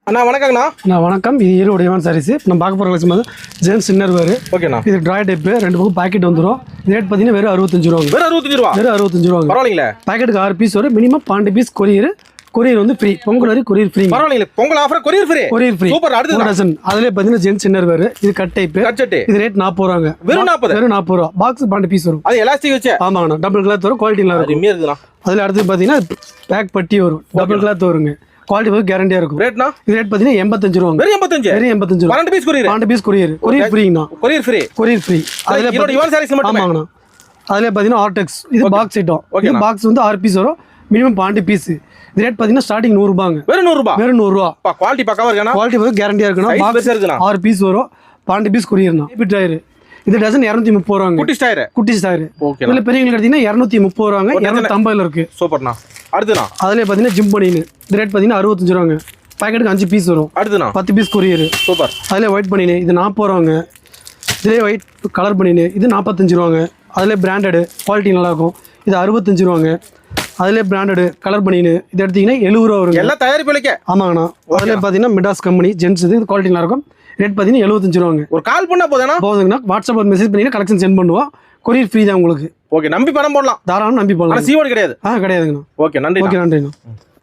அண்ணா வணக்கங்கண்ணா. அண்ணா வணக்கம். இது ஈரோடு ஏவன் சாரீஸ். நம்ம பார்க்க போகிற கலெக்ஷன் வந்து ஜென்ஸ் இன்னர் வேறு. ஓகேண்ணா. இது ட்ராய் டைப்பு 2 பக்கம் பாக்கெட் வந்துடும். ரேட் பார்த்தீங்கன்னா வெறும் 65 ரூபாங்க. வெறும் 65 ரூபா. வெறும் 65 ரூபாங்க. பரவாயில்லைங்களே. பாக்கெட்டுக்கு 6 பீஸ் வரும். Minimum 12 piece courier. கொரியர் வந்து ஃப்ரீ. பொங்கல் வரை கொரியர் ஃப்ரீ. பரவாயில்லைங்களே. Pongal offer courier free. Courier free. Super. அடுத்து டசன். அதிலே பார்த்தீங்கன்னா ஜென்ஸ் இன்னர் வேறு. இது கட் டைப்பு. Cut set. இது ரேட் 40 ரூபாங்க. வெறும் 40. வெறும் 40 ரூபா. பாக்ஸ் 12 பீஸ் வரும். அது எலாஸ்டிக் வச்சு. ஆமாங்கண்ணா. டபுள் கிளாத் வரும். குவாலிட்டி நல்லா இருக்கும். அருமையா இருக்குண்ணா. அதில் அடுத்து பார்த்தீங்கன்னா பேக் பட்டி வரும். டபுள் கிளாத் வருங்க. குவாலிட்டி வந்து கேரண்டியா இருக்கும். ரேட்னா இது ரேட் பார்த்தீங்கன்னா 85 ரூபாங்க. வெறும் 85. வெறும் 85 ரூபா. 12 piece courier. 12 piece courier. Courier ஃப்ரீங்கண்ணா. Courier free. Courier free. அதுல ஈரோடு யுவன் சாரீஸ் மட்டும். ஆமாங்கண்ணா. அதில் பார்த்தீங்கன்னா ஆர்டெக்ஸ். இது பாக்ஸ் ஐட்டம். ஓகே. பாக்ஸ் வந்து 6 பீஸ் வரும். Minimum 12 piece. இது ரேட் பார்த்தீங்கன்னா ஸ்டார்டிங் 100 ரூபாங்க. வெறும் 100 ரூபா. வெறும் 100 ரூபா. குவாலிட்டி பக்காவா இருக்குண்ணா. குவாலிட்டி வந்து கேரண்டியா இருக்குண்ணா. சைஸ் பாக்ஸ் பெருசா இருக்குண்ணா. 6 பீஸ் வரும். 12 பீஸ் கொரியர்ண்ணா. Baby tyre. இது டசன் 230 ரூபாங்க. குட்டி ஸ்டைர். குட்டி ஸ்டார். ஓகே. இதில் பெரியவங்களுக்கு எடுத்தீங்கன்னா 230 ரூபாங்க. 250 இருக்கு. சூப்பர்ண்ணா. அடுத்துண்ணா. அதில் பார்த்தீங்கன்னா ஜிம் பண்ணின்னு. இது ரேட் பார்த்தீங்கன்னா 65 ரூபாங்க. பாக்கெட்டுக்கு 5 பீஸ் வரும். அடுத்துண்ணா. 10 பீஸ் கொரியர். சூப்பர். அதில் ஒயிட் பண்ணினு. இது 40 ரூபாங்க. இதிலே ஒயிட் கலர் பண்ணினு. இது 45 ரூபாங்க. அதில் பிராண்டடு. குவாலிட்டி நல்லாயிருக்கும். இது 65 ரூபாங்க. அதிலே பிராண்டடு கலர் பண்ணினு. இது எடுத்தீங்கன்னா 70 ரூபா வருங்க. எல்லாம் தயாரிப்பு விலைக்கே. ஆமாங்கண்ணா. அதில் பார்த்தீங்கன்னா மிடாஸ் கம்பெனி ஜென்ஸ். இது குவாலிட்டி நல்லாயிருக்கும். ரேட் பார்த்தீங்கன்னா 75 ரூபாங்க. ஒரு கால் பண்ணா போதுண்ணா. போதுங்கண்ணா. வாட்ஸ்அப்பில் மெசேஜ் பண்ணிங்கன்னா கலெக்ஷன் சென்ட் பண்ணுவோம். கொரியர் ஃப்ரீ தான் உங்களுக்கு. ஓகே. நம்பி பணம் போடலாம். தாராளம் நம்பி போடலாம். சீவோடு கிடையாது. கிடையாதுங்கண்ணா. ஓகே. நன்றி. ஓகே நன்றிண்ணா.